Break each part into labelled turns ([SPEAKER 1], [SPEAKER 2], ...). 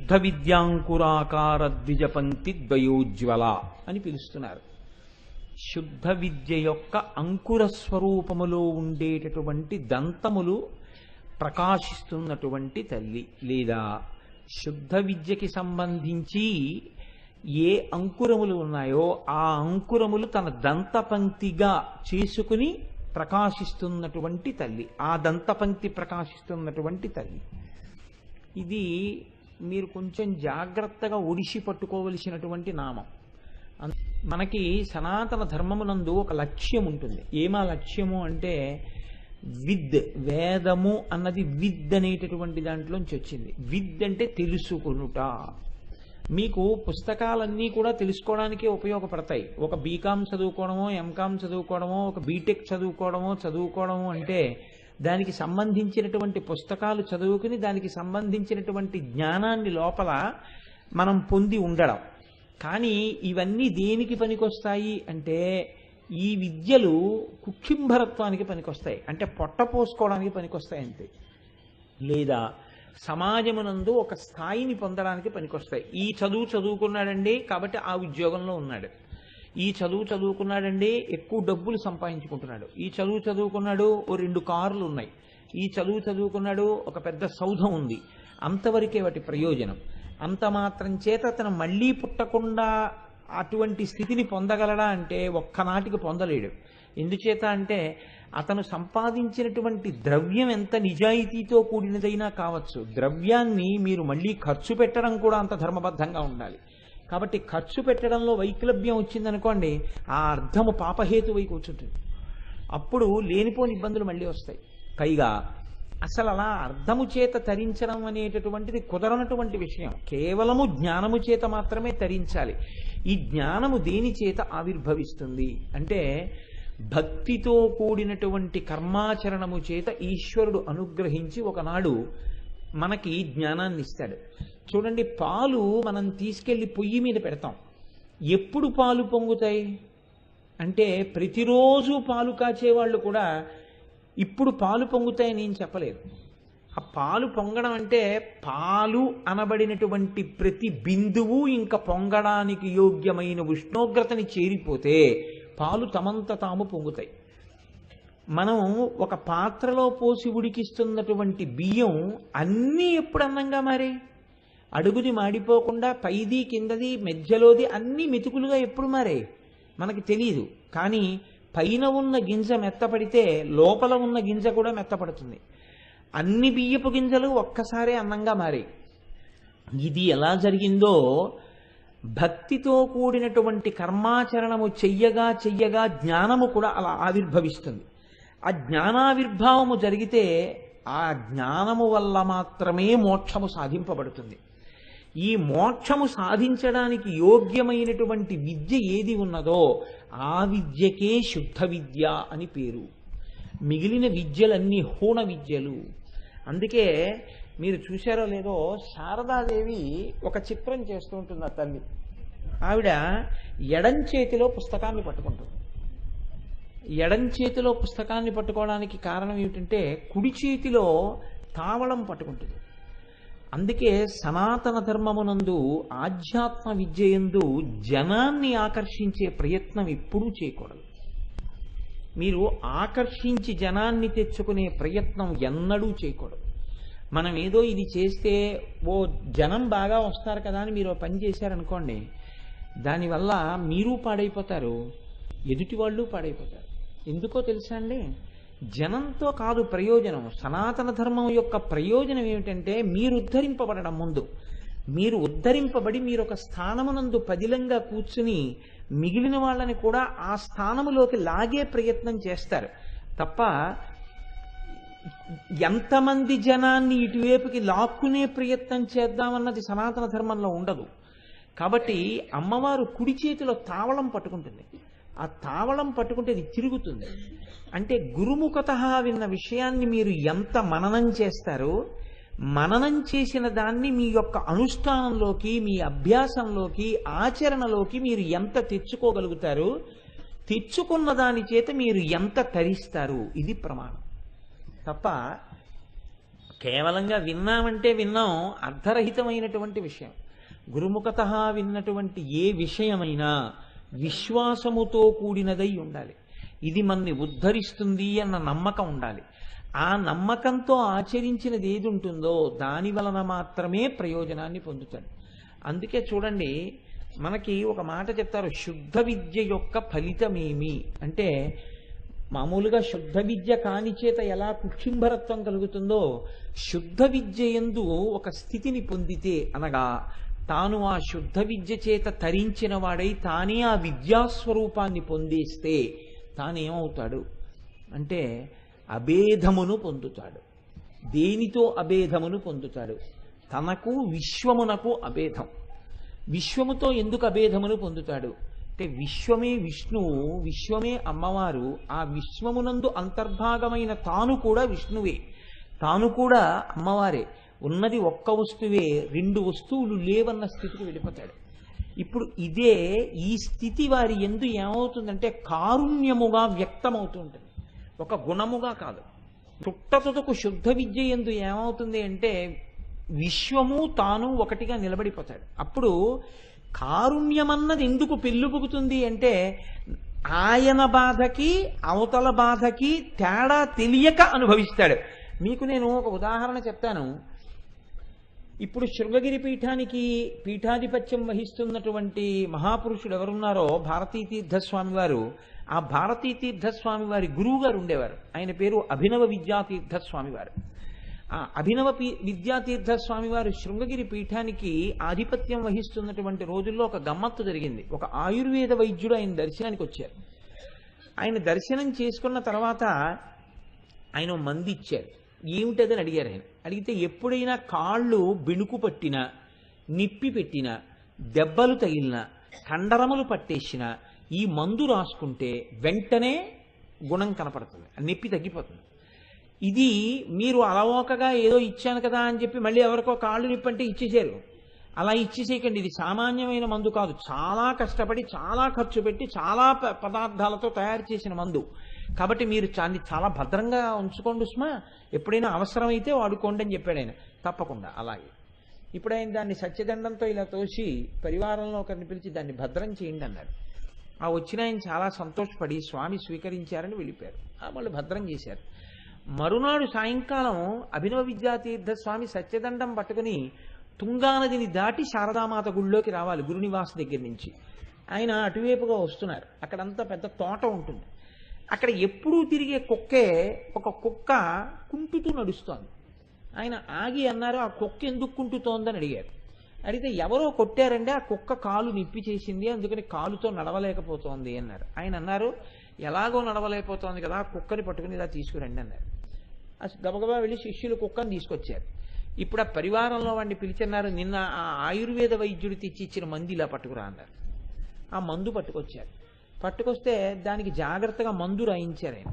[SPEAKER 1] శుద్ధ విద్యాంకురాకార ద్విజపంక్తి ద్వయోజ్వల అని పిలుస్తున్నారు. శుద్ధ విద్య యొక్క అంకుర స్వరూపములో ఉండేటటువంటి దంతములు ప్రకాశిస్తున్నటువంటి తల్లి, లేదా శుద్ధ విద్యకి సంబంధించి ఏ అంకురములు ఉన్నాయో ఆ అంకురములు తన దంతపంక్తిగా చేసుకుని ప్రకాశిస్తున్నటువంటి తల్లి, ఆ దంతపంక్తి ప్రకాశిస్తున్నటువంటి తల్లి. ఇది మీరు కొంచెం జాగ్రత్తగా ఒడిసి పట్టుకోవలసినటువంటి నామం. మనకి సనాతన ధర్మమునందు ఒక లక్ష్యం ఉంటుంది. ఏమా లక్ష్యము అంటే విద్, వేదము అన్నది విద్ అనేటటువంటి దాంట్లోంచి వచ్చింది. విద్ అంటే తెలుసుకొనుట. మీకు పుస్తకాలన్నీ కూడా తెలుసుకోవడానికే ఉపయోగపడతాయి. ఒక బీకామ్ చదువుకోవడమో, ఎంకామ్ చదువుకోవడమో, ఒక బీటెక్ చదువుకోవడమో అంటే దానికి సంబంధించినటువంటి పుస్తకాలు చదువుకుని దానికి సంబంధించినటువంటి జ్ఞానాన్ని లోపల మనం పొంది ఉండడం. కానీ ఇవన్నీ దేనికి పనికొస్తాయి అంటే ఈ విద్యలు కుక్షింభరత్వానికి పనికొస్తాయి, అంటే పొట్ట పోసుకోవడానికి పనికొస్తాయి అంతే, లేదా సమాజమునందు ఒక స్థాయిని పొందడానికి పనికొస్తాయి. ఈ చదువు చదువుకున్నాడండి కాబట్టి ఆ ఉద్యోగంలో ఉన్నాడు, ఈ చదువు చదువుకున్నాడండి ఎక్కువ డబ్బులు సంపాదించుకుంటున్నాడు, ఈ చదువు చదువుకున్నాడు ఓ 2 కార్లు ఉన్నాయి, ఈ చదువు చదువుకున్నాడు ఒక పెద్ద సౌధం ఉంది, అంతవరకే వాటి ప్రయోజనం. అంత మాత్రం చేత అతను మళ్ళీ పుట్టకుండా అటువంటి స్థితిని పొందగలడా అంటే ఒక్కనాటికి పొందలేడు. ఎందుచేత అంటే అతను సంపాదించినటువంటి ద్రవ్యం ఎంత నిజాయితీతో కూడినదైనా కావచ్చు, ద్రవ్యాన్ని మీరు మళ్ళీ ఖర్చు పెట్టడం కూడా అంత ధర్మబద్ధంగా ఉండాలి. కాబట్టి ఖర్చు పెట్టడంలో వైక్లభ్యం వచ్చిందనుకోండి, ఆ అర్థము పాపహేతువై కూర్చుంటుంది, అప్పుడు లేనిపోని ఇబ్బందులు మళ్ళీ వస్తాయి. పైగా అసలు అలా అర్థము చేత తరించడం అనేటటువంటిది కుదరనటువంటి విషయం. కేవలము జ్ఞానము చేత మాత్రమే తరించాలి. ఈ జ్ఞానము దేని చేత ఆవిర్భవిస్తుంది అంటే భక్తితో కూడినటువంటి కర్మాచరణము చేత ఈశ్వరుడు అనుగ్రహించి ఒకనాడు మనకి జ్ఞానాన్ని ఇస్తాడు. చూడండి, పాలు మనం తీసుకెళ్లి పొయ్యి మీద పెడతాం. ఎప్పుడు పాలు పొంగుతాయి అంటే ప్రతిరోజు పాలు కాచేవాళ్ళు కూడా ఇప్పుడు పాలు పొంగుతాయని ఏం చెప్పలేదు. ఆ పాలు పొంగడం అంటే పాలు అనబడినటువంటి ప్రతి బిందువు ఇంకా పొంగడానికి యోగ్యమైన ఉష్ణోగ్రతని చేరిపోతే పాలు తమంత తాము పొంగుతాయి. మనం ఒక పాత్రలో పోసి ఉడికిస్తున్నటువంటి బియ్యం అన్నీ ఎప్పుడు అన్నంగా మారే, అడుగుది మాడిపోకుండా పైది కిందది మధ్యలోది అన్నీ మెతుకులుగా ఎప్పుడు మారే మనకి తెలియదు. కానీ పైన ఉన్న గింజ మెత్తపడితే లోపల ఉన్న గింజ కూడా మెత్తపడుతుంది. అన్ని బియ్యపు గింజలు ఒక్కసారే అన్నంగా మారే. ఇది ఎలా జరిగిందో భక్తితో కూడినటువంటి కర్మాచరణము చెయ్యగా చెయ్యగా జ్ఞానము కూడా అలా ఆవిర్భవిస్తుంది. ఆ జ్ఞానావిర్భావము జరిగితే ఆ జ్ఞానము వల్ల మాత్రమే మోక్షము సాధింపబడుతుంది. ఈ మోక్షము సాధించడానికి యోగ్యమైనటువంటి విద్య ఏది ఉన్నదో ఆ విద్యకే శుద్ధ విద్య అని పేరు. మిగిలిన విద్యలన్నీ హూణ విద్యలు. అందుకే మీరు చూశారో లేదో, శారదాదేవి ఒక చిత్రం చేస్తూ ఉంటుంది. ఆ తల్లి ఆవిడ ఎడం చేతిలో పుస్తకాన్ని పట్టుకుంటుంది. ఎడం చేతిలో పుస్తకాన్ని పట్టుకోవడానికి కారణం ఏమిటంటే కుడి చేతిలో తావళం పట్టుకుంటుంది. అందుకే సనాతన ధర్మమునందు ఆధ్యాత్మ విద్యయందు జనాన్ని ఆకర్షించే ప్రయత్నం ఎప్పుడూ చేయకూడదు. మీరు ఆకర్షించి జనాన్ని తెచ్చుకునే ప్రయత్నం ఎన్నడూ చేయకూడదు. మనం ఏదో ఇది చేస్తే ఓ జనం బాగా వస్తారు కదా అని మీరు పని చేశారనుకోండి, దానివల్ల మీరు పాడైపోతారు, ఎదుటి వాళ్ళు పాడైపోతారు. ఎందుకో తెలుసా అండి, జనంతో కాదు ప్రయోజనం. సనాతన ధర్మం యొక్క ప్రయోజనం ఏమిటంటే మీరు ఉద్ధరింపబడడం. ముందు మీరు ఉద్ధరింపబడి మీరు ఒక స్థానమునందు పదిలంగా కూర్చుని మిగిలిన వాళ్ళని కూడా ఆ స్థానములోకి లాగే ప్రయత్నం చేస్తారు తప్ప ఎంతమంది జనాన్ని ఇటువైపుకి లాక్కునే ప్రయత్నం చేద్దామన్నది సనాతన ధర్మంలో ఉండదు. కాబట్టి అమ్మవారు కుడి చేతిలో తావళం పట్టుకుంటుంది. ఆ తావళం పట్టుకుంటే అది తిరుగుతుంది. అంటే గురుముఖతః విన్న విషయాన్ని మీరు ఎంత మననం చేస్తారో, మననం చేసిన దాన్ని మీ యొక్క అనుష్ఠానంలోకి, మీ అభ్యాసంలోకి, ఆచరణలోకి మీరు ఎంత తెచ్చుకోగలుగుతారు, తెచ్చుకున్న దాని చేత మీరు ఎంత తరిస్తారు, ఇది ప్రమాణం. తప్ప కేవలంగా విన్నామంటే విన్నాం, అర్థరహితమైనటువంటి విషయం. గురుముఖత విన్నటువంటి ఏ విషయమైనా విశ్వాసముతో కూడినదై ఉండాలి. ఇది మనని ఉద్ధరిస్తుంది అన్న నమ్మకం ఉండాలి. ఆ నమ్మకంతో ఆచరించినది ఏది ఉంటుందో దాని వలన మాత్రమే ప్రయోజనాన్ని పొందుతాడు. అందుకే చూడండి, మనకి ఒక మాట చెప్తారు, శుద్ధ విద్య యొక్క ఫలితమేమి అంటే, మామూలుగా శుద్ధ విద్య కాని చేత ఎలా కుక్షింభరత్వం కలుగుతుందో, శుద్ధ విద్య యందు ఒక స్థితిని పొందితే, అనగా తాను ఆ శుద్ధ విద్య చేత తరించిన వాడై తానే ఆ విద్యాస్వరూపాన్ని పొందేస్తే తానేమవుతాడు అంటే అభేదమును పొందుతాడు. దేనితో అభేదమును పొందుతాడు? తనకు విశ్వమునకు అభేదం. విశ్వముతో ఎందుకు అభేదమును పొందుతాడు అంటే, విశ్వమే విష్ణువు, విశ్వమే అమ్మవారు. ఆ విశ్వమునందు అంతర్భాగమైన తాను కూడా విష్ణువే, తాను కూడా అమ్మవారే. ఉన్నది ఒక్క వస్తువే, రెండు వస్తువులు లేవన్న స్థితికి వెళ్ళిపోతాడు. ఇప్పుడు ఇదే ఈ స్థితి వారి యందు ఏమవుతుందంటే కారుణ్యముగా వ్యక్తమవుతూ ఉంటుంది, ఒక గుణముగా కాదు. తుట్టతుదకు శుద్ధ విద్య యందు ఏమవుతుంది అంటే విశ్వము తాను ఒకటిగా నిలబడిపోతాడు. అప్పుడు కారుణ్యమన్నది ఎందుకు పెళ్ళుబుకుతుంది అంటే, ఆయన బాధకి అవతల బాధకి తేడా తెలియక అనుభవిస్తాడు. మీకు నేను ఒక ఉదాహరణ చెప్తాను. ఇప్పుడు శృంగగిరి పీఠానికి పీఠాధిపత్యం వహిస్తున్నటువంటి మహాపురుషుడు ఎవరున్నారో భారతీ తీర్థస్వామి వారు. ఆ భారతీ తీర్థస్వామి వారి గురువు గారు ఉండేవారు. ఆయన పేరు అభినవ విద్యాతీర్థస్వామి వారు. ఆ అభినవ విద్యాతీర్థస్వామి వారు శృంగగిరి పీఠానికి ఆధిపత్యం వహిస్తున్నటువంటి రోజుల్లో ఒక గమ్మత్తు జరిగింది. ఒక ఆయుర్వేద వైద్యుడు ఆయన దర్శనానికి వచ్చారు. ఆయన దర్శనం చేసుకున్న తర్వాత ఆయన మంది ఇచ్చారు. ఏమిటదని అడిగారు. ఆయన అడిగితే, ఎప్పుడైనా కాళ్ళు బెణుకు పట్టినా, నిప్పి పెట్టినా, దెబ్బలు తగిలినా, కండరములు పట్టేసినా ఈ మందు రాసుకుంటే వెంటనే గుణం కనపడుతుంది, నొప్పి తగ్గిపోతుంది. ఇది మీరు అలవోకగా ఏదో ఇచ్చాను కదా అని చెప్పి మళ్ళీ ఎవరికో కాళ్ళు నొప్పి అంటే ఇచ్చేసారు. అలా ఇచ్చేసేయకండి. ఇది సామాన్యమైన మందు కాదు, చాలా కష్టపడి చాలా ఖర్చు పెట్టి చాలా పదార్థాలతో తయారు చేసిన మందు. కాబట్టి మీరు చాలా భద్రంగా ఉంచుకోండి సుమా, ఎప్పుడైనా అవసరమైతే వాడుకోండి అని చెప్పాడు ఆయన. తప్పకుండా అలాగే. ఇప్పుడు ఆయన దాన్ని సత్యదండంతో ఇలా తోసి పరివారంలో ఒకరిని పిలిచి దాన్ని భద్రం చేయండి అన్నాడు. ఆ వచ్చిన ఆయన చాలా సంతోషపడి స్వామి స్వీకరించారని వెళ్ళిపోయారు. వాళ్ళు భద్రం చేశారు. మరునాడు సాయంకాలం అభినవ విద్యాతీర్థ స్వామి సత్యదండం పట్టుకుని తుంగానదిని దాటి శారదామాత గుళ్ళోకి రావాలి గురునివాస దగ్గర నుంచి. ఆయన అటువైపుగా వస్తున్నారు. అక్కడంతా పెద్ద తోట ఉంటుంది. అక్కడ ఎప్పుడూ తిరిగే కుక్కే ఒక కుక్క కుంటుతూ నడుస్తోంది. ఆయన ఆగి అన్నారు, ఆ కుక్క ఎందుకు కుంటుతోందని అడిగారు. అడిగితే ఎవరో కొట్టారండి, ఆ కుక్క కాలు నిప్పి చేసింది, అందుకని కాలుతో నడవలేకపోతోంది అన్నారు. ఆయన అన్నారు, ఎలాగో నడవలేకపోతోంది కదా, కుక్కని పట్టుకుని ఇలా తీసుకురండి అన్నారు. గబగబా వెళ్ళి శిష్యులు కుక్కని తీసుకొచ్చారు. ఇప్పుడు ఆ పరివారంలో వాడిని పిలిచన్నారు, నిన్న ఆ ఆయుర్వేద వైద్యుడు తెచ్చి ఇచ్చిన మందు ఇలా పట్టుకురా అన్నారు. ఆ మందు పట్టుకొచ్చారు. పట్టుకొస్తే దానికి జాగ్రత్తగా మందు రాయించారు. ఆయన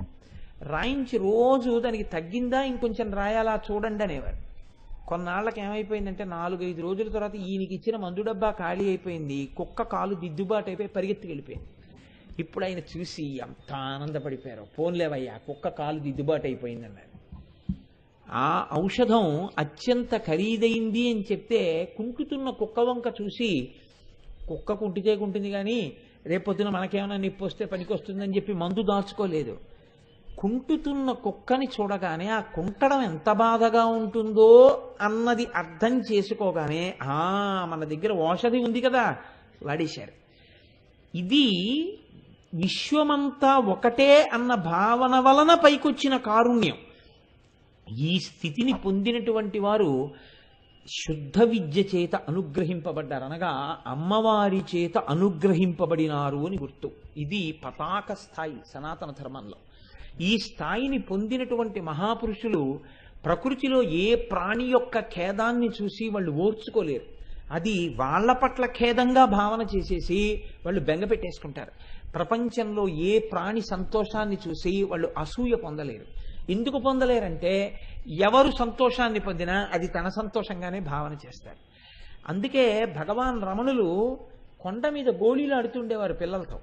[SPEAKER 1] రాయించి రోజు దానికి తగ్గిందా ఇంకొంచెం రాయాలా చూడండి అనేవారు. కొన్నాళ్ళకి ఏమైపోయిందంటే 4-5 రోజుల తర్వాత ఈయనకి ఇచ్చిన మందు డబ్బా ఖాళీ అయిపోయింది. కుక్క కాలు దిద్దుబాటు అయిపోయి పరిగెత్తి వెళ్ళిపోయింది. ఇప్పుడు ఆయన చూసి ఎంత ఆనందపడిపోయారు. పోన్లేవయ్యా, కుక్క కాలు దిద్దుబాటు అయిపోయింది అన్నారు. ఆ ఔషధం అత్యంత ఖరీదైంది అని చెప్తే కుంటుతున్న కుక్క వంక చూసి, కుక్క కుంటితే కుంటుంది కానీ రేపొద్దున మనకేమైనా నొప్పి వస్తే పనికొస్తుందని చెప్పి మందు దాచుకోలేదు. కుంటుతున్న కుక్కని చూడగానే ఆ కుంటడం ఎంత బాధగా ఉంటుందో అన్నది అర్థం చేసుకోగానే మన దగ్గర ఔషధి ఉంది కదా వాడేశారు. ఇది విశ్వమంతా ఒకటే అన్న భావన వలన పైకొచ్చిన కారుణ్యం. ఈ స్థితిని పొందినటువంటి వారు శుద్ధ విద్య చేత అనుగ్రహింపబడ్డారు, అనగా అమ్మవారి చేత అనుగ్రహింపబడినారు అని గుర్తు. ఇది పతాక స్థాయి సనాతన ధర్మంలో. ఈ స్థాయిని పొందినటువంటి మహాపురుషులు ప్రకృతిలో ఏ ప్రాణి యొక్క ఖేదాన్ని చూసి వాళ్ళు ఓర్చుకోలేరు. అది వాళ్ళ పట్ల ఖేదంగా భావన చేసేసి వాళ్ళు బెంగ పెట్టేసుకుంటారు. ప్రపంచంలో ఏ ప్రాణి సంతోషాన్ని చూసి వాళ్ళు అసూయ పొందలేరు. ఎందుకు పొందలేరంటే ఎవరు సంతోషాన్ని పొందినా అది తన సంతోషంగానే భావన చేస్తారు. అందుకే భగవాన్ రమణులు కొండ మీద గోళీలు ఆడుతుండేవారు పిల్లలతో.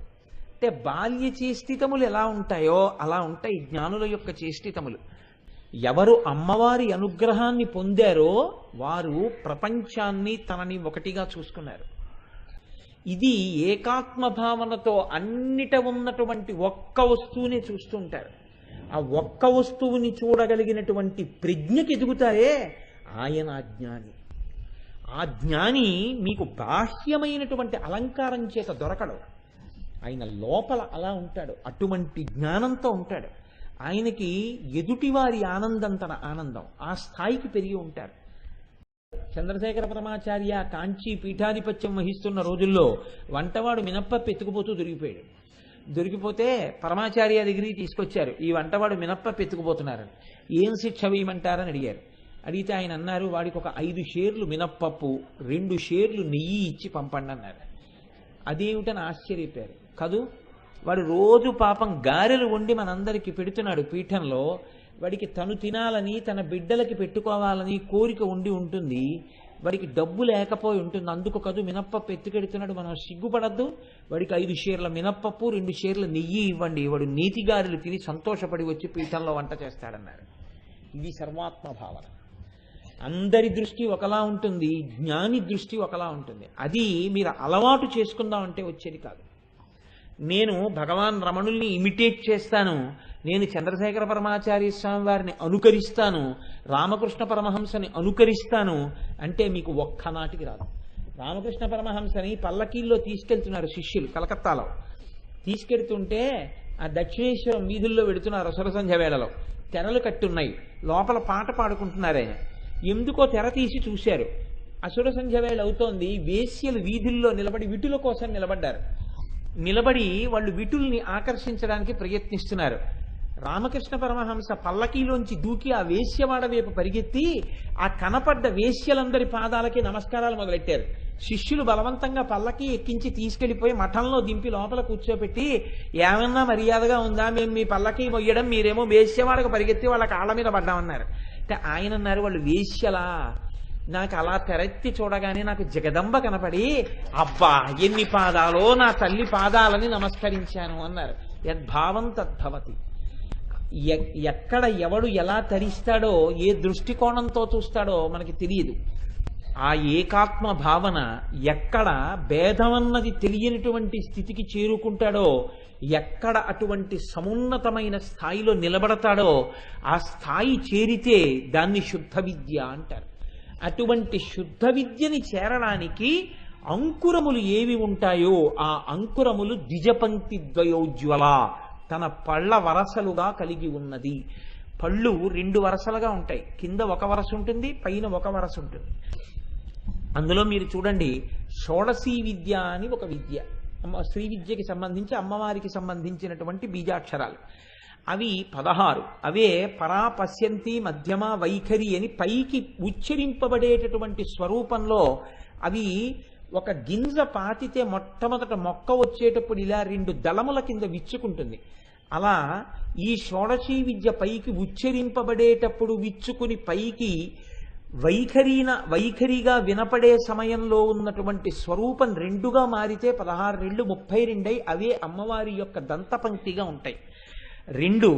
[SPEAKER 1] అంటే బాల్య చేష్టితములు ఎలా ఉంటాయో అలా ఉంటాయి జ్ఞానుల యొక్క చేష్టితములు. ఎవరు అమ్మవారి అనుగ్రహాన్ని పొందారో వారు ప్రపంచాన్ని తనని ఒకటిగా చూసుకున్నారు. ఇది ఏకాత్మ భావనతో అన్నిట ఉన్నటువంటి ఒక్క వస్తువుని చూస్తుంటారు. ఆ ఒక్క వస్తువుని చూడగలిగినటువంటి ప్రజ్ఞకి ఎదుగుతారే ఆయన జ్ఞాని. ఆ జ్ఞాని మీకు బాహ్యమైనటువంటి అలంకారం చేత దొరకడు. ఆయన లోపల అలా ఉంటాడు, అటువంటి జ్ఞానంతో ఉంటాడు. ఆయనకి ఎదుటివారి ఆనందం తన ఆనందం, ఆ స్థాయికి పెరిగి ఉంటారు. చంద్రశేఖర పరమాచార్య కాంచీ పీఠాధిపత్యం వహిస్తున్న రోజుల్లో వంటవాడు మినప్పప్పు ఎత్తుకుపోతూ దొరికిపోయాడు. దొరికిపోతే పరమాచార్య దగ్గరికి తీసుకొచ్చారు, ఈ వంటవాడు మినప్పప్పు ఎత్తుకుపోతున్నారని. ఏం శిక్ష వేయమంటారని అడిగారు. అడిగితే ఆయన అన్నారు, వాడికి ఒక 5 షేర్లు మినప్పప్పు 2 షేర్లు నెయ్యి ఇచ్చి పంపండి అన్నారు. అదేమిటని ఆశ్చర్యపోయారు కదూ. వాడు రోజు పాపం గారెలు వండి మనందరికీ పెడుతున్నాడు పీఠంలో. వాడికి తను తినాలని తన బిడ్డలకి పెట్టుకోవాలని కోరిక ఉండి ఉంటుంది. వాడికి డబ్బు లేకపోయి ఉంటుంది, అందుకు కదూ మినప్పప్పు ఎత్తుకెడుతున్నాడు. మనం సిగ్గుపడద్దు. వాడికి 5 షేర్ల మినప్పప్పు 2 షేర్ల నెయ్యి ఇవ్వండి, వాడు నీతి గారెలు తిని సంతోషపడి వచ్చి పీఠంలో వంట చేస్తాడన్నారు. ఇది సర్వాత్మ భావన. అందరి దృష్టి ఒకలా ఉంటుంది, జ్ఞాని దృష్టి ఒకలా ఉంటుంది. అది మీరు అలవాటు చేసుకుందామంటే వచ్చేది కాదు. నేను భగవాన్ రమణుల్ని ఇమిటేట్ చేస్తాను, నేను చంద్రశేఖర పరమాచార్య స్వామి వారిని అనుకరిస్తాను, రామకృష్ణ పరమహంసని అనుకరిస్తాను అంటే మీకు ఒక్కనాటికి రాదు. రామకృష్ణ పరమహంసని పల్లకీల్లో తీసుకెళ్తున్నారు శిష్యులు కలకత్తాలో. తీసుకెడుతుంటే ఆ దక్షిణేశ్వరం వీధుల్లో వెడుతున్నారు అసుర సంధ్య వేళలో. తెరలు కట్టున్నాయి, లోపల పాట పాడుకుంటున్నారే. ఎందుకో తెర తీసి చూశారు. అసుర సంధ్య వేళ అవుతోంది. వేశ్యలు వీధుల్లో నిలబడి విటుల కోసం నిలబడ్డారు. నిలబడి వాళ్ళు విటుల్ని ఆకర్షించడానికి ప్రయత్నిస్తున్నారు. రామకృష్ణ పరమహంస పల్లకీలోంచి దూకి ఆ వేశ్యవాడ వైపు పరిగెత్తి ఆ కనపడ్డ వేశ్యలందరి పాదాలకి నమస్కారాలు మొదలెట్టారు. శిష్యులు బలవంతంగా పల్లకి ఎక్కించి తీసుకెళ్లిపోయి మఠంలో దింపి లోపల కూర్చోపెట్టి, ఏమన్నా మర్యాదగా ఉందా, మేము మీ పల్లకి మొయ్యడం, మీరేమో వేశ్యవాడకు పరిగెత్తి వాళ్ళ కాళ్ళ మీద పడ్డామన్నారు. అంటే ఆయన అన్నారు, వాళ్ళు వేశ్యలా? నాకు అలా తెరెత్తి చూడగానే నాకు జగదంబ కనపడి, అబ్బా ఎన్ని పాదాలో నా తల్లి పాదాలని నమస్కరించాను అన్నారు. యద్భావం తద్భవతి. ఎక్కడ ఎవడు ఎలా తరిస్తాడో, ఏ దృష్టికోణంతో చూస్తాడో మనకి తెలియదు. ఆ ఏకాత్మ భావన ఎక్కడ భేదమన్నది తెలియనిటువంటి స్థితికి చేరుకుంటాడో, ఎక్కడ అటువంటి సమున్నతమైన స్థాయిలో నిలబడతాడో, ఆ స్థాయి చేరితే దాన్ని శుద్ధ విద్య అంటారు. అటువంటి శుద్ధ విద్యని చేరడానికి అంకురములు ఏవి ఉంటాయో ఆ అంకురములు ద్విజపంక్తి ద్వయోజ్వల, తన పళ్ళ వరసలుగా కలిగి ఉన్నది. పళ్ళు 2 వరసలుగా ఉంటాయి, కింద ఒక వరస ఉంటుంది, పైన ఒక వరస ఉంటుంది. అందులో మీరు చూడండి, షోడశీ విద్య అని ఒక విద్య, శ్రీ విద్యకి సంబంధించి అమ్మవారికి సంబంధించినటువంటి బీజాక్షరాలు. అవి 16. అవే పరా, పశ్యంతి, మధ్యమ, వైఖరి అని పైకి ఉచ్చరింపబడేటటువంటి స్వరూపంలో అవి ఒక గింజ పాతితే మొట్టమొదట మొక్క వచ్చేటప్పుడు ఇలా 2 దళముల కింద విచ్చుకుంటుంది. అలా ఈ షోడశీ విద్య పైకి ఉచ్చరింపబడేటప్పుడు విచ్చుకుని పైకి వైఖరిగా వినపడే సమయంలో ఉన్నటువంటి స్వరూపం 2గా మారితే 16 2 32 అవే అమ్మవారి యొక్క దంతపంక్తిగా ఉంటాయి. 2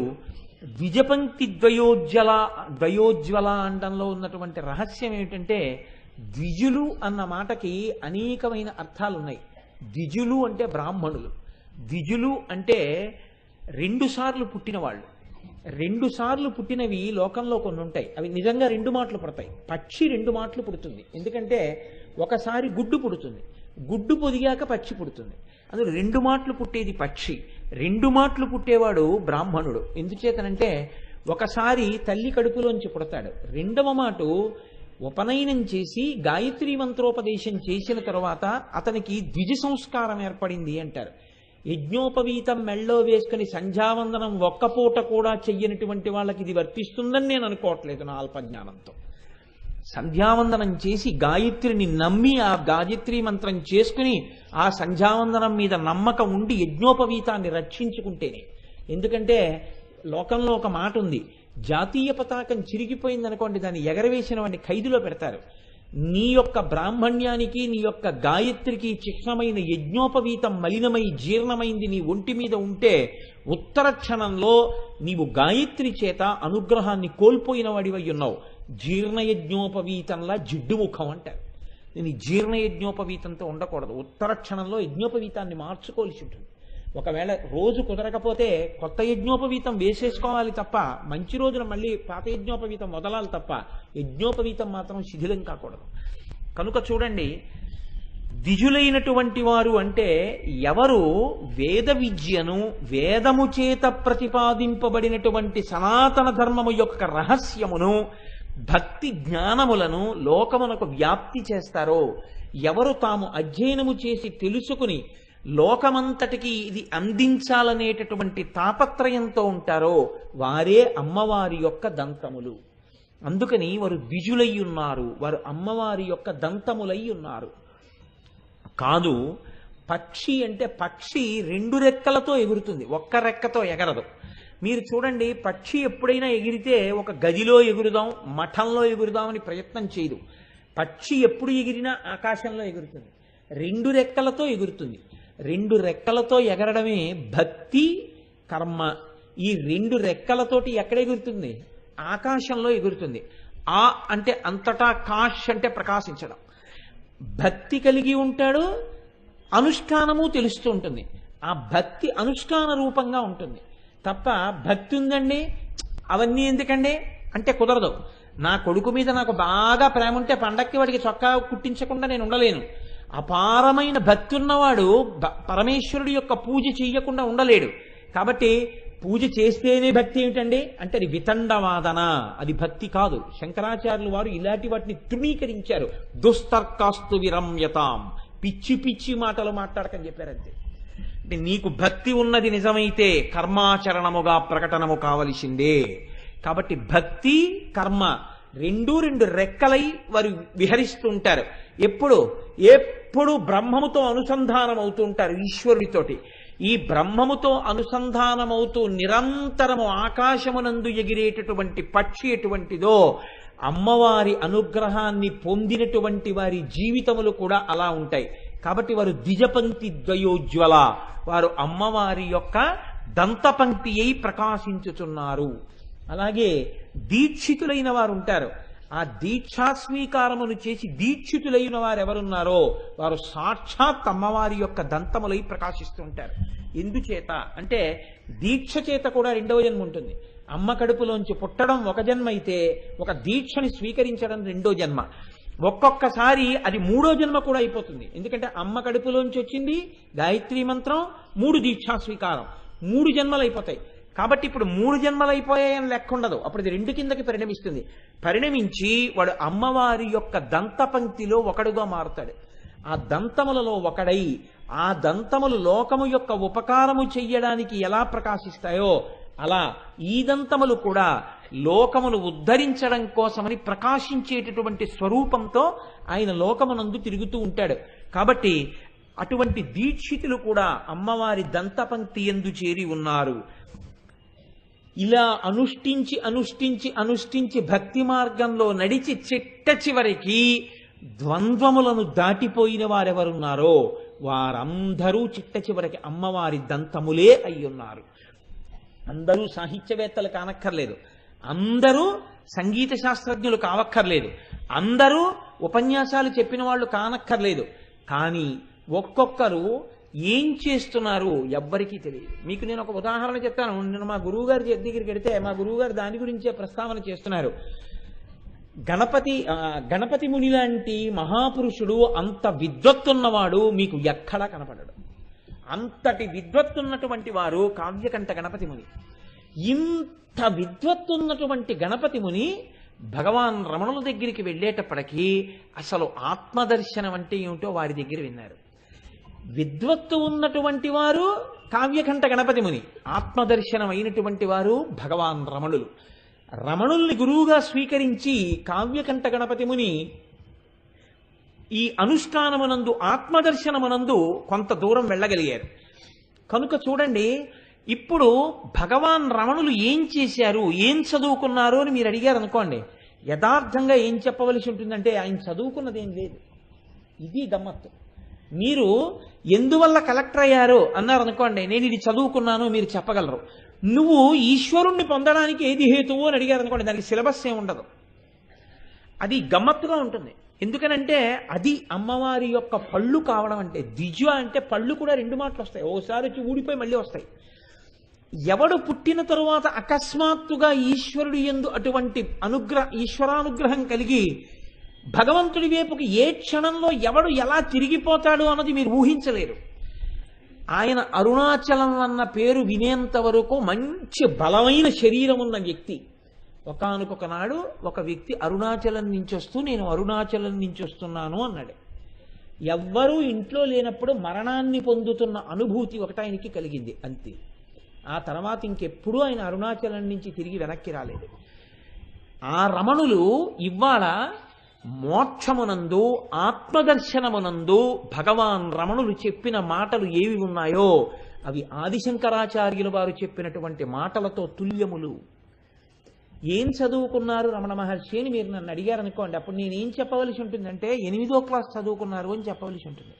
[SPEAKER 1] ద్విజపంక్తి ద్వయోజ్వల అండంలో ఉన్నటువంటి రహస్యం ఏమిటంటే, ద్విజులు అన్న మాటకి అనేకమైన అర్థాలు ఉన్నాయి. ద్విజులు అంటే బ్రాహ్మణులు, ద్విజులు అంటే 2 సార్లు పుట్టిన వాళ్ళు. 2 సార్లు పుట్టినవి లోకంలో కొన్ని ఉంటాయి, అవి నిజంగా 2 మాటలు పుడతాయి. పక్షి 2 మాటలు పుడుతుంది, ఎందుకంటే ఒకసారి గుడ్డు పుడుతుంది, గుడ్డు పొదిగాక పక్షి పుడుతుంది. అందులో 2 మాటలు పుట్టేది పక్షి, 2 మాటలు పుట్టేవాడు బ్రాహ్మణుడు. ఎందుచేతనంటే ఒకసారి తల్లి కడుపులోంచి పుడతాడు, 2వ మాట ఉపనయనం చేసి గాయత్రీ మంత్రోపదేశం చేసిన తర్వాత అతనికి ద్విజ సంస్కారం ఏర్పడింది అంటారు. యజ్ఞోపవీతం మెళ్ళో వేసుకుని సంధ్యావందనం ఒక్కపూట కూడా చెయ్యనటువంటి వాళ్ళకి ఇది వర్తిస్తుందని నేను అనుకోవట్లేదు నా అల్పజ్ఞానంతో. సంధ్యావందనం చేసి గాయత్రిని నమ్మి ఆ గాయత్రీ మంత్రం చేసుకుని ఆ సంధ్యావందనం మీద నమ్మకం ఉండి యజ్ఞోపవీతాన్ని రక్షించుకుంటేనే. ఎందుకంటే లోకంలో ఒక మాట ఉంది, జాతీయ పతాకం చిరిగిపోయిందనుకోండి దాన్ని ఎగరవేసిన వాడిని ఖైదులో పెడతారు. నీ యొక్క బ్రాహ్మణ్యానికి నీ యొక్క గాయత్రికి చిహ్నమైన యజ్ఞోపవీతం మలినమై జీర్ణమైంది నీ ఒంటి మీద ఉంటే ఉత్తర క్షణంలో నీవు గాయత్రి చేత అనుగ్రహాన్ని కోల్పోయిన వాడివై ఉన్నావు. జీర్ణయజ్ఞోపవీతంలా జిడ్డు ముఖం అంటారు. నేను ఈ జీర్ణయజ్ఞోపవీతంతో ఉండకూడదు. ఉత్తర క్షణంలో యజ్ఞోపవీతాన్ని మార్చుకోవాల్సి ఉంటుంది. ఒకవేళ రోజు కుదరకపోతే కొత్త యజ్ఞోపవీతం వేసేసుకోవాలి తప్ప, మంచి రోజున మళ్ళీ పాత యజ్ఞోపవీతం వదలాలి తప్ప యజ్ఞోపవీతం మాత్రం శిథిలం కాకూడదు. కనుక చూడండి, ద్విజులైనటువంటి వారు అంటే ఎవరు వేద విద్యను, వేదము చేత ప్రతిపాదింపబడినటువంటి సనాతన ధర్మము యొక్క రహస్యమును, భక్తి జ్ఞానములను లోకమునకు వ్యాప్తి చేస్తారో, ఎవరు తాము అధ్యయనము చేసి తెలుసుకుని లోకమంతటికి ఇది అందించాలనేటటువంటి తాపత్రయంతో ఉంటారో వారే అమ్మవారి యొక్క దంతములు. అందుకని వారు ద్విజులై ఉన్నారు, వారు అమ్మవారి యొక్క దంతములై ఉన్నారు. కాదు, పక్షి అంటే పక్షి రెండు రెక్కలతో ఎగురుతుంది, ఒక్క రెక్కతో ఎగరదు. మీరు చూడండి, పక్షి ఎప్పుడైనా ఎగిరితే ఒక గదిలో ఎగురుదాం, మఠంలో ఎగురుదామని ప్రయత్నం చేయదు. పక్షి ఎప్పుడు ఎగిరినా ఆకాశంలో ఎగురుతుంది, రెండు రెక్కలతో ఎగురుతుంది. రెండు రెక్కలతో ఎగరడమే భక్తి కర్మ. ఈ రెండు రెక్కలతోటి ఎక్కడ ఎగురుతుంది? ఆకాశంలో ఎగురుతుంది. ఆ అంటే అంతటా, కాష్ అంటే ప్రకాశించడం. భక్తి కలిగి ఉంటాడు, అనుష్ఠానము తెలుస్తూ ఉంటుంది. ఆ భక్తి అనుష్ఠాన రూపంగా ఉంటుంది తప్ప భక్తి ఉందండి అవన్నీ ఎందుకండి అంటే కుదరదు. నా కొడుకు మీద నాకు బాగా ప్రేమ ఉంటే పండక్కి వాడికి చొక్కా కుట్టించకుండా నేను ఉండలేను. అపారమైన భక్తి ఉన్నవాడు పరమేశ్వరుడి యొక్క పూజ చెయ్యకుండా ఉండలేడు. కాబట్టి పూజ చేస్తేనే భక్తి ఏమిటండి అంటే అది వితండవాదన, అది భక్తి కాదు. శంకరాచార్యులు వారు ఇలాంటి వాటిని తృణీకరించారు. దుస్తర్కాస్తు విరమ్యతాం, పిచ్చి పిచ్చి మాటలు మాట్లాడకని చెప్పారంతే. అంటే నీకు భక్తి ఉన్నది నిజమైతే కర్మాచరణముగా ప్రకటనము కావలసిందే. కాబట్టి భక్తి కర్మ రెండు రెక్కలై వారు విహరిస్తూ ఉంటారు. ఎప్పుడు బ్రహ్మముతో అనుసంధానం అవుతూ ఉంటారు, ఈశ్వరుడితోటి. ఈ బ్రహ్మముతో అనుసంధానమవుతూ నిరంతరము ఆకాశమునందు ఎగిరేటటువంటి పక్షి ఎటువంటిదో అమ్మవారి అనుగ్రహాన్ని పొందినటువంటి వారి జీవితములు కూడా అలా ఉంటాయి. కాబట్టి వారు ద్విజపంక్తి ద్వయోజ్వల, వారు అమ్మవారి యొక్క దంతపంక్తి అయి ప్రకాశించుచున్నారు. అలాగే దీక్షితులైన వారు ఉంటారు. ఆ దీక్షాస్వీకారమును చేసి దీక్షితులైన వారు ఎవరున్నారో వారు సాక్షాత్ అమ్మవారి యొక్క దంతములై ప్రకాశిస్తూ ఉంటారు. ఎందుచేత అంటే దీక్ష చేత కూడా రెండవ జన్మ ఉంటుంది. అమ్మ కడుపులోంచి పుట్టడం ఒక జన్మ అయితే, ఒక దీక్షని స్వీకరించడం రెండో జన్మ. ఒక్కొక్కసారి అది మూడో జన్మ కూడా అయిపోతుంది. ఎందుకంటే అమ్మ కడుపులోంచి వచ్చింది గాయత్రీ మంత్రం, 3 దీక్షా స్వీకారం, 3 జన్మలు అయిపోతాయి. కాబట్టి ఇప్పుడు 3 జన్మలు అయిపోయాయని లెక్క ఉండదు. అప్పుడు ఇది 2 కిందకి పరిణమిస్తుంది. పరిణమించి వాడు అమ్మవారి యొక్క దంతపంక్తిలో ఒకడుగా మారుతాడు. ఆ దంతములలో ఒకడై ఆ దంతములు లోకము యొక్క ఉపకారము చెయ్యడానికి ఎలా ప్రకాశిస్తాయో అలా ఈ దంతములు కూడా లోకమును ఉద్ధరించడం కోసమని ప్రకాశించేటటువంటి స్వరూపంతో ఆయన లోకమునందు తిరుగుతూ ఉంటాడు. కాబట్టి అటువంటి దీక్షితులు కూడా అమ్మవారి దంతపంక్తి యందు చేరి ఉన్నారు. ఇలా అనుష్ఠించి భక్తి మార్గంలో నడిచి చిట్ట చివరికి ద్వంద్వములను దాటిపోయిన వారెవరున్నారో వారందరూ చిట్ట చివరికి అమ్మవారి దంతములే అయ్యున్నారు. అందరూ సాహిత్యవేత్తలు కానక్కర్లేదు, అందరూ సంగీత శాస్త్రజ్ఞులు కావక్కర్లేదు, అందరూ ఉపన్యాసాలు చెప్పిన వాళ్ళు కానక్కర్లేదు. కానీ ఒక్కొక్కరు ఏం చేస్తున్నారు ఎవ్వరికీ తెలియదు. మీకు నేను ఒక ఉదాహరణ చెప్తాను. నేను మా గురువు గారి దగ్గరికి వెడితే మా గురువు గారు దాని గురించే ప్రస్తావన చేస్తున్నారు. గణపతి ముని లాంటి మహాపురుషుడు, అంత విద్వత్తున్నవాడు మీకు ఎక్కడా కనపడడు. అంతటి విద్వత్తున్నటువంటి వారు కావ్యకంఠ గణపతి ముని. ఇంత విద్వత్తున్నటువంటి గణపతి ముని భగవాన్ రమణుల దగ్గరికి వెళ్ళేటప్పటికీ అసలు ఆత్మదర్శనం అంటే ఏమిటో వారి దగ్గర విన్నారు. విద్వత్తు ఉన్నటువంటి వారు కావ్యకంఠ గణపతి ముని, ఆత్మదర్శనం అయినటువంటి వారు భగవాన్ రమణులు. రమణుల్ని గురువుగా స్వీకరించి కావ్యకంఠ గణపతి ముని ఈ అనుష్ఠానమునందు ఆత్మదర్శనమునందు కొంత దూరం వెళ్ళగలిగారు. కనుక చూడండి, ఇప్పుడు భగవాన్ రమణులు ఏం చేశారు, ఏం చదువుకున్నారు అని మీరు అడిగారు అనుకోండి, యథార్థంగా ఏం చెప్పవలసి ఉంటుందంటే ఆయన చదువుకున్నది ఏం లేదు. ఇది గమ్మత్తు. మీరు ఎందువల్ల కలెక్టర్ అయ్యారో అన్నారు అనుకోండి, నేను ఇది చదువుకున్నాను మీరు చెప్పగలరు. నువ్వు ఈశ్వరుణ్ణి పొందడానికి ఏది హేతువు అని అడిగారు అనుకోండి, దానికి సిలబస్ ఏమి ఉండదు. అది గమ్మత్తుగా ఉంటుంది. ఎందుకనంటే అది అమ్మవారి యొక్క పళ్ళు కావడం అంటే. ద్విజ అంటే పళ్ళు కూడా 2 మాటలు వస్తాయి, ఓసారి వచ్చి ఊడిపోయి మళ్ళీ వస్తాయి. ఎవడు పుట్టిన తరువాత అకస్మాత్తుగా ఈశ్వరుడు యందు అటువంటి ఈశ్వరానుగ్రహం కలిగి భగవంతుడి వైపుకి ఏ క్షణంలో ఎవడు ఎలా తిరిగిపోతాడు అన్నది మీరు ఊహించలేరు. ఆయన అరుణాచలం అన్న పేరు వినేంత వరకు మంచి బలమైన శరీరం ఉన్న వ్యక్తి. ఒకానొక నాడు ఒక వ్యక్తి అరుణాచలం నుంచి వస్తూ నేను అరుణాచలం నుంచి వస్తున్నాను అన్నాడు. ఎవ్వరూ ఇంట్లో లేనప్పుడు మరణాన్ని పొందుతున్న అనుభూతి ఒకటి ఆయనకి కలిగింది, అంతే. ఆ తర్వాత ఇంకెప్పుడూ ఆయన అరుణాచలం నుంచి తిరిగి వెనక్కి రాలేదు. ఆ రమణులు ఇవాళ మోక్షమునందు ఆత్మదర్శనమునందు భగవాన్ రమణులు చెప్పిన మాటలు ఏవి ఉన్నాయో అవి ఆదిశంకరాచార్యుల వారు చెప్పినటువంటి మాటలతో తుల్యములు. ఏం చదువుకున్నారు రమణ మహర్షి అని మీరు నన్ను అడిగారనుకోండి, అప్పుడు నేనేం చెప్పవలసి ఉంటుందంటే 8వ క్లాస్ చదువుకున్నారు అని చెప్పవలసి ఉంటుంది.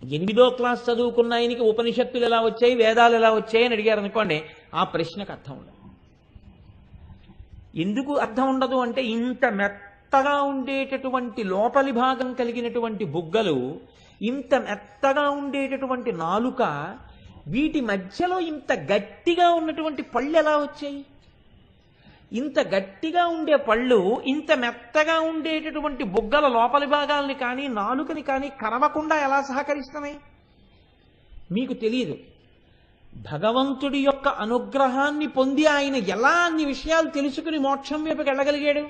[SPEAKER 1] 8వ క్లాస్ చదువుకున్న ఆయనకి ఉపనిషత్తులు ఎలా వచ్చాయి, వేదాలు ఎలా వచ్చాయి అని అడిగారనుకోండి, ఆ ప్రశ్నకు అర్థం ఉండదు. ఎందుకు అర్థం ఉండదు అంటే ఇంత మెత్తగా ఉండేటటువంటి లోపలి భాగం కలిగినటువంటి బుగ్గలు, ఇంత మెత్తగా ఉండేటటువంటి నాలుక, వీటి మధ్యలో ఇంత గట్టిగా ఉన్నటువంటి పళ్ళు ఎలా వచ్చాయి? ఇంత గట్టిగా ఉండే పళ్ళు ఇంత మెత్తగా ఉండేటటువంటి బుగ్గల లోపలి భాగాల్ని కానీ నాలుకని కానీ కరవకుండా ఎలా సహకరిస్తున్నాయి? మీకు తెలియదు. భగవంతుడి యొక్క అనుగ్రహాన్ని పొంది ఆయన ఎలా అన్ని విషయాలు తెలుసుకుని మోక్షం వైపుకి వెళ్ళగలిగాడు?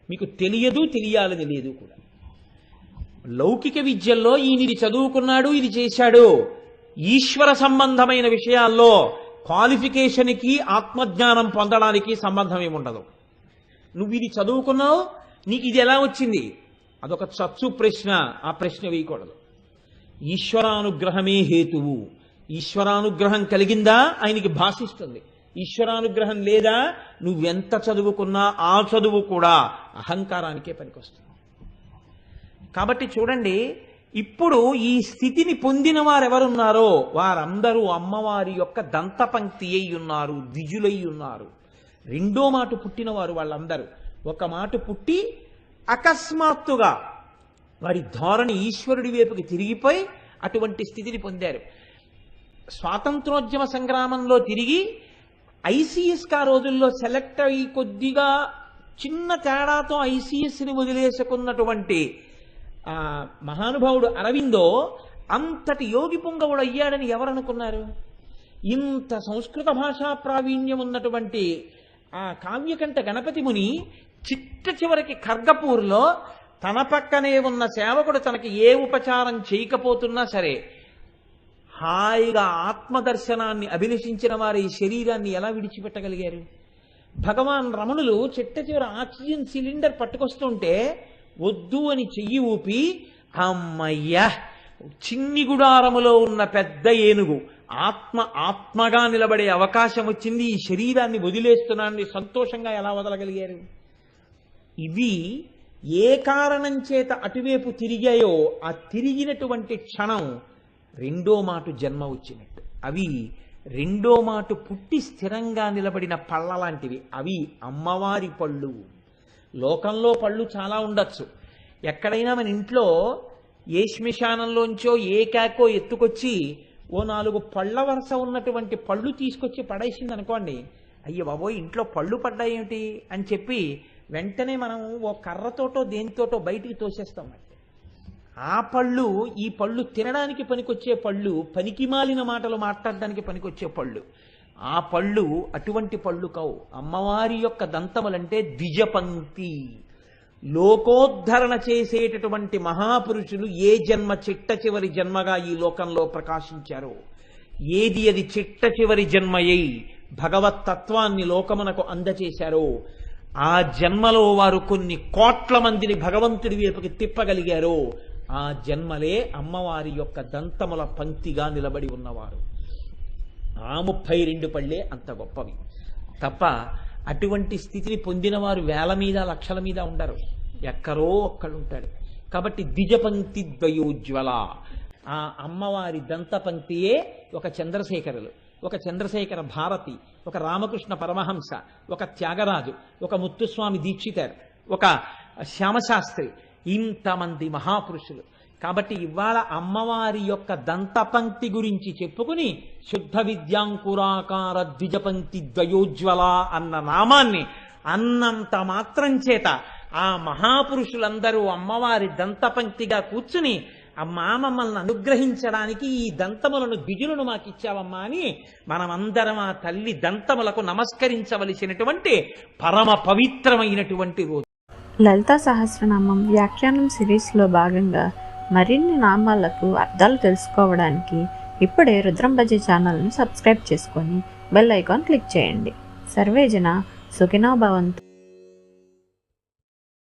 [SPEAKER 1] మీకు తెలియదు, తెలియాలని లేదు కూడా. లౌకిక విద్యల్లో ఈయన ఇది చదువుకున్నాడు, ఇది చేశాడు. ఈశ్వర సంబంధమైన విషయాల్లో క్వాలిఫికేషన్కి ఆత్మజ్ఞానం పొందడానికి సంబంధం ఏముండదు. నువ్వు ఇది చదువుకున్నావు, నీకు ఇది ఎలా వచ్చింది? అదొక చచ్చు ప్రశ్న. ఆ ప్రశ్న వేయకూడదు. ఈశ్వరానుగ్రహమే హేతువు. ఈశ్వరానుగ్రహం కలిగిందా ఆయనకి భాషిస్తుంది. ఈశ్వరానుగ్రహం లేదా నువ్వెంత చదువుకున్నా ఆ చదువు కూడా అహంకారానికే పనికొస్తుంది. కాబట్టి చూడండి, ఇప్పుడు ఈ స్థితిని పొందిన వారెవరున్నారో వారందరూ అమ్మవారి యొక్క దంతపంక్తి అయి ఉన్నారు, ద్విజులై ఉన్నారు. 2వ మాట పుట్టిన వారు వాళ్ళందరూ. ఒక మాట పుట్టి అకస్మాత్తుగా వారి ధోరణి ఈశ్వరుడి వైపుకి తిరిగిపోయి అటువంటి స్థితిని పొందారు. స్వాతంత్రోద్యమ సంగ్రామంలో తిరిగి ఐసీఎస్కి ఆ రోజుల్లో సెలెక్ట్ అయ్యి కొద్దిగా చిన్న తేడాతో ఐసీఎస్ని వదిలేసుకున్నటువంటి మహానుభావుడు అరవిందో అంతటి యోగి పుంగవుడు అయ్యాడని ఎవరనుకున్నారు? ఇంత సంస్కృత భాషా ప్రావీణ్యం ఉన్నటువంటి ఆ కావ్యకంఠ గణపతి ముని చిట్ట చివరికి ఖర్గపూర్లో తన పక్కనే ఉన్న సేవకుడు తనకి ఏ ఉపచారం చేయకపోతున్నా సరే హాయిగా ఆత్మదర్శనాన్ని అభిలషించిన వారి శరీరాన్ని ఎలా విడిచిపెట్టగలిగారు? భగవాన్ రమణులు చిట్ట చివరి ఆక్సిజన్ సిలిండర్ పట్టుకొస్తుంటే వద్దు అని చెయ్యి ఊపి, అమ్మయ్యా చిన్ని గుడారములో ఉన్న పెద్ద ఏనుగు ఆత్మగా నిలబడే అవకాశం వచ్చింది, ఈ శరీరాన్ని వదిలేస్తున్నాన్ని సంతోషంగా ఎలా వదలగలిగారు? ఇవి ఏ కారణం చేత అటువైపు తిరిగాయో ఆ తిరిగినటువంటి క్షణం 2వ మాట జన్మ వచ్చినట్టు. అవి 2వ మాట పుట్టి స్థిరంగా నిలబడిన పళ్ళ లాంటివి. అవి అమ్మవారి పళ్ళు. లోకంలో పళ్ళు చాలా ఉండొచ్చు. ఎక్కడైనా మన ఇంట్లో ఏ శ్మశానంలోంచో ఏ కాకో ఎత్తుకొచ్చి ఓ 4 పళ్ళ వరుస ఉన్నటువంటి పళ్ళు తీసుకొచ్చి పడేసింది అనుకోండి, అయ్యో బాబోయ్ ఇంట్లో పళ్ళు పడ్డాయేమిటి అని చెప్పి వెంటనే మనం ఓ కర్రతోటో దేనితోటో బయటికి తోసేస్తాం. ఆ పళ్ళు ఈ పళ్ళు తినడానికి పనికొచ్చే పళ్ళు, పనికిమాలిన మాటలు మాట్లాడడానికి పనికొచ్చే పళ్ళు. ఆ పళ్ళు అటువంటి పళ్ళు కావు. అమ్మవారి యొక్క దంతములంటే ద్విజపంక్తి. లోకోద్ధరణ చేసేటటువంటి మహాపురుషులు ఏ జన్మ చిట్ట చివరి జన్మగా ఈ లోకంలో ప్రకాశించారో, ఏది అది చిట్ట చివరి జన్మయ్యి భగవత్తత్వాన్ని లోకమునకు అందచేశారో ఆ జన్మలో వారు కొన్ని కోట్ల మందిని భగవంతుడి వైపుకి తిప్పగలిగారో ఆ జన్మలే అమ్మవారి యొక్క దంతముల పంక్తిగా నిలబడి ఉన్నవారు. ఆ 32 పళ్ళే అంత గొప్పవి తప్ప అటువంటి స్థితిని పొందిన వారు వేల మీద లక్షల మీద ఉండరు, ఎక్కడో ఒక్కడుంటాడు. కాబట్టి ద్విజపంక్తి ద్వయోజ్వల, ఆ అమ్మవారి దంతపంక్తియే ఒక చంద్రశేఖరులు, ఒక చంద్రశేఖర భారతి, ఒక రామకృష్ణ పరమహంస, ఒక త్యాగరాజు, ఒక ముత్తుస్వామి దీక్షితర్, ఒక శ్యామశాస్త్రి, ఇంతమంది మహాపురుషులు. కాబట్టి ఇవాళ అమ్మవారి యొక్క దంతపంక్తి గురించి చెప్పుకుని శుద్ధ విద్యాంకురాకార ద్విజపంక్తి ద్వయోజ్వల అన్న నామాన్ని అన్నంత మాత్రం చేత ఆ మహాపురుషులందరూ అమ్మవారి దంతపంక్తిగా కూర్చుని అమ్మా మమ్మల్ని అనుగ్రహించడానికి ఈ దంతములను ద్విజులను మాకిచ్చావమ్మా అని మనమందరం ఆ తల్లి దంతములకు నమస్కరించవలసినటువంటి పరమ పవిత్రమైనటువంటి రోజు.
[SPEAKER 2] లలితా సహస్రనామం వ్యాఖ్యానం సిరీస్లో భాగంగా మరిన్ని నామాలకు అర్థాలు తెలుసుకోవడానికి ఇప్పుడే రుద్రంబజీ ఛానల్ని సబ్స్క్రైబ్ చేసుకొని బెల్ ఐకాన్ క్లిక్ చేయండి. సర్వేజన సుఖినో భవంతు.